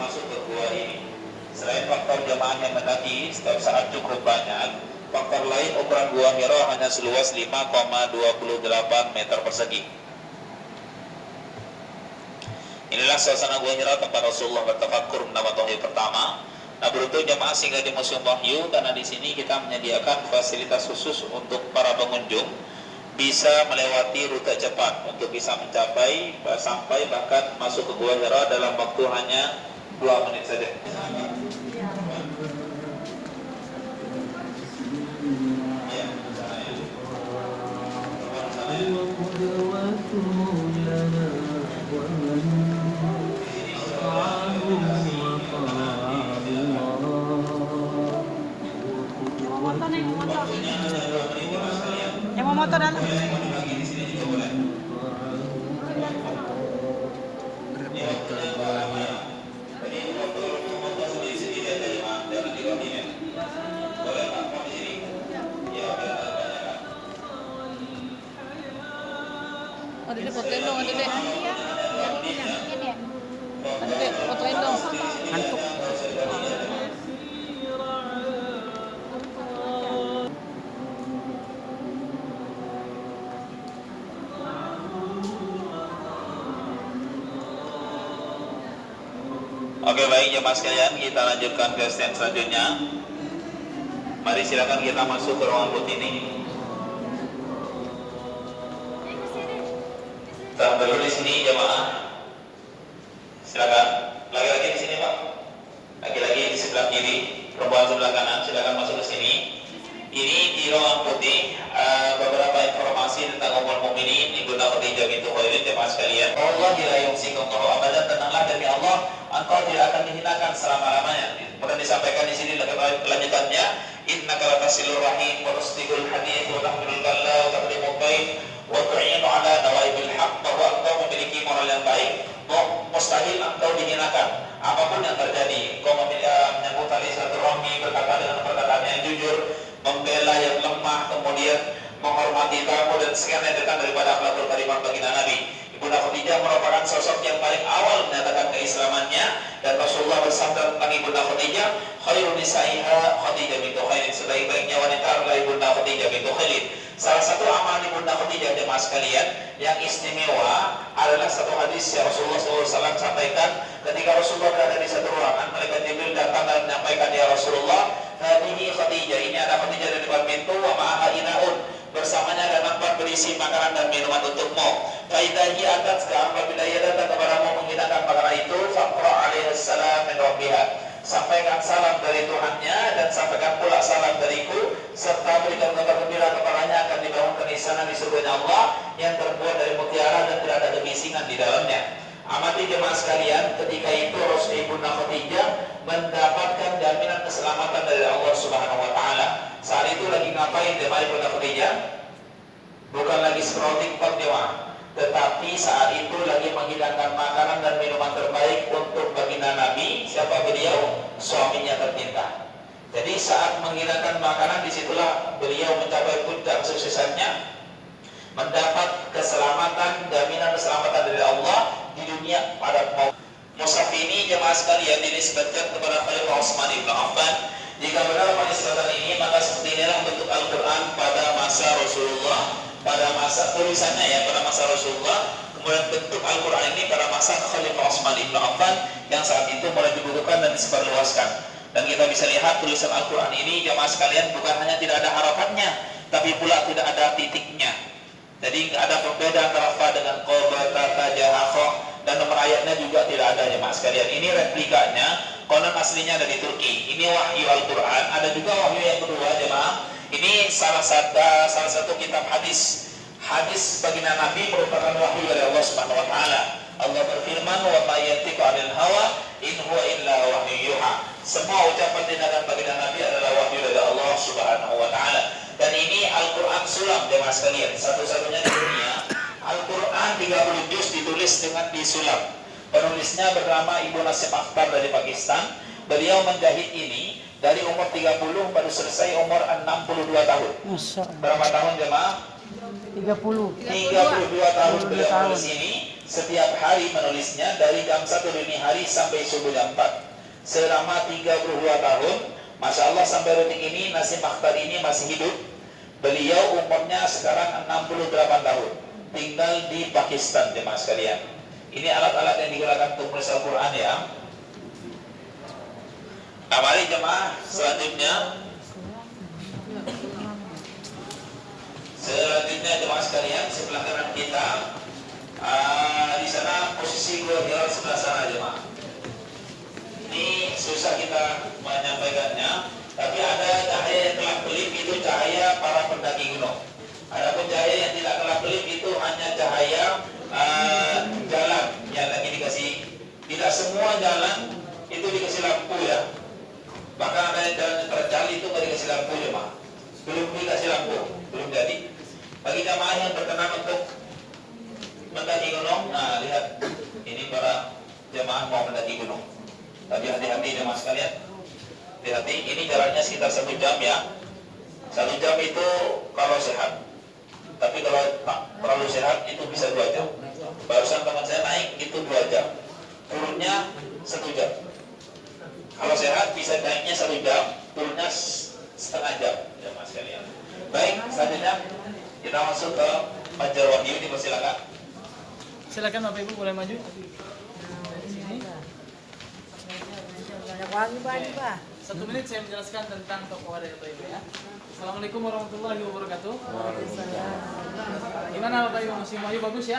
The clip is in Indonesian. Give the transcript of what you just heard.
masuk ke gua ini. Selain faktor jamaah yang mendaki setiap saat cukup banyak, faktor lain ukuran gua Hira hanya seluas 5,28 meter persegi. Inilah suasana gua Hira tempat Rasulullah bertafakkur mendapat wahyu pertama. Nah, beruntung jamaah singgah di Museum Wahyu karena di sini kita menyediakan fasilitas khusus untuk para pengunjung bisa melewati rute cepat untuk bisa mencapai sampai bahkan masuk ke Gua Hira dalam waktu hanya 2 menit saja. Yang mau motor dalam. Ada deh fotoin dong, ada deh. Ada deh fotoin dong. Ngantuk. Oke, baik jemaah sekalian, kita lanjutkan ke stand selanjutnya. Mari silakan kita masuk ke ruangan putih ini. Tahan dulu di sini jemaah. Silakan. Laki-laki di sini Pak. Laki-laki di sebelah kiri, perempuan sebelah kanan. Silakan masuk ke sini. Ini di ruangan putih beberapa informasi tentang Ummul Mukminin Ibnu Khadijah binti Khuwailid jemaah sekalian. Allah la yusikum abadan, tenanglah demi Allah, engkau tidak akan dihinakan selama-lamanya. Kemudian disampaikan di sini kelanjutannya, innaka latasilur rahim wa tusdiqul hadits wa tahmilul kalla wa taqrimul bait wa tu'inu ala nawaibil haqq, bahwa engkau memiliki moral yang baik, mustahil engkau dihinakan apapun yang terjadi. Engkau menyambut tali silaturahmi, berkata dengan perkataan yang jujur, membela yang lemah, kemudian menghormati tamu dan sekian yang datang daripada akhlakul karimah baginda Nabi. Ibunda Khadijah merupakan sosok yang paling awal menyatakan keislamannya, dan Rasulullah bersabda tentang Ibunda Khadijah, khairun nisaiha Khadijah bintu Khuwailid, sebaik-baiknya wanita adalah Ibunda Khadijah bintu Khuwailid. Salah satu amalan Ibunda Khadijah jemaah sekalian yang istimewa adalah satu hadis yang Rasulullah SAW sampaikan ketika Rasulullah berada di satu ruangan, malaikat Jibril datang dan menyampaikan, ya Rasulullah, hadihi Khadijah, ini ada Khadijah dari depan pintu, wa ma'aha inaun, bersamanya ada nampak berisi makanan dan minuman untukmu. Faidahi atas apabila ia datang kepadamu menghidangkan makanan itu, faqra alaihi salam min rabbiha, sampaikan salam dari Tuhannya dan sampaikan pula salam dariku, serta berikan kabar gembira kepadanya akan dibangunkan istana di surganya Allah yang terbuat dari mutiara dan tidak ada kebisingan di dalamnya. Amati jemaah sekalian, ketika itu Rasul Ibunda Khadijah mendapatkan jaminan keselamatan dari Allah Subhanahu wa taala. Saat itu lagi ngapain jemaah Ibunda Khadijah? Bukan lagi scroll TikTok jemaah, tetapi saat itu lagi menghidangkan makanan dan minuman terbaik untuk baginda Nabi. Siapa beliau? Suaminya tercinta. Jadi saat menghidangkan makanan, disitulah beliau mencapai puncak kesuksesannya, mendapat keselamatan, jaminan keselamatan dari Allah di dunia pada maut. Mushaf ini jemaah sekalian dinisbatkan kepada Khalifah Utsman bin Affan. Jika benar penisbatan ini, maka seperti inilah bentuk Al-Quran pada masa Rasulullah, pada masa tulisannya ya pada masa Rasulullah, kemudian bentuk Al-Quran ini pada masa Khalifah Utsman bin Affan yang saat itu mulai dibukukan dan disebarluaskan. Dan kita bisa lihat tulisan Al-Quran ini jemaah sekalian bukan hanya tidak ada harafannya, tapi pula tidak ada titiknya. Jadi nggak ada perbedaan antara fa dengan qoba, ta, jaha, dan nomor ayatnya juga tidak ada jemaah sekalian. Ini replikanya, konon aslinya ada di Turki. Ini wahyu Al-Quran. Ada juga wahyu yang kedua jemaah. Ini salah satu kitab hadis. Hadis baginda Nabi merupakan wahyu dari Allah Subhanahu wa taala. Allah berfirman, wa ma yantiqu 'anil hawa in huwa illa wahyu yuha. Semua ucapan tindakan baginda Nabi adalah wahyu dari Allah Subhanahu wa taala. Dan ini Al-Quran sulam jemaah sekalian, satu-satunya di dunia Al-Quran 30 juz ditulis dengan disulam. Penulisnya bernama Ibu Nasim Akhtar dari Pakistan. Beliau menjahit ini dari umur 30 baru selesai umur 62 tahun. Berapa tahun jemaah? 32 32 tahun beliau menulis ini setiap hari menulisnya dari jam 1 dini hari sampai subuh jam 4 selama 32 tahun. Masya Allah sampai detik ini Nasim Akhtar ini masih hidup. Beliau umurnya sekarang 68 tahun, tinggal di Pakistan, jemaah sekalian. Ini alat-alat yang digunakan untuk menulis Al-Quran ya. Nah, mari jemaah selanjutnya jemaah sekalian, sebelah kanan kita di sana posisi gua hilal sebelah sana jemaah. Ini susah kita menyampaikannya, tapi ada cahaya yang telah kelip, itu cahaya para pendaki gunung. Adapun cahaya yang tidak telah kelip itu hanya cahaya jalan yang lagi dikasih. Tidak semua jalan itu dikasih lampu ya. Bahkan ada jalan terjal itu nggak dikasih lampu jemaah. Belum dikasih lampu, belum jadi. Bagi jamaah yang berkenan untuk mendaki gunung, nah lihat ini para jamaah mau mendaki gunung. Tapi hati-hati jemaah sekalian, hati-hati. Ini jalannya sekitar 1 jam ya. 1 jam itu kalau sehat. Tapi kalau tak terlalu sehat itu bisa 2 jam. Barusan teman saya naik itu 2 jam. Turunnya 1 jam. Kalau sehat bisa naiknya 1 jam, turunnya setengah jam jemaah sekalian. Baik, selanjutnya kita masuk ke Banjar Wahyu, dipersilakan. Silakan Bapak Ibu boleh maju. Banyak wangi Pak. 1 menit saya menjelaskan tentang tokoh wadah Bapak Ibu ya. Assalamualaikum warahmatullahi wabarakatuh. Gimana Bapak Ibu, musim wahyu bagus ya?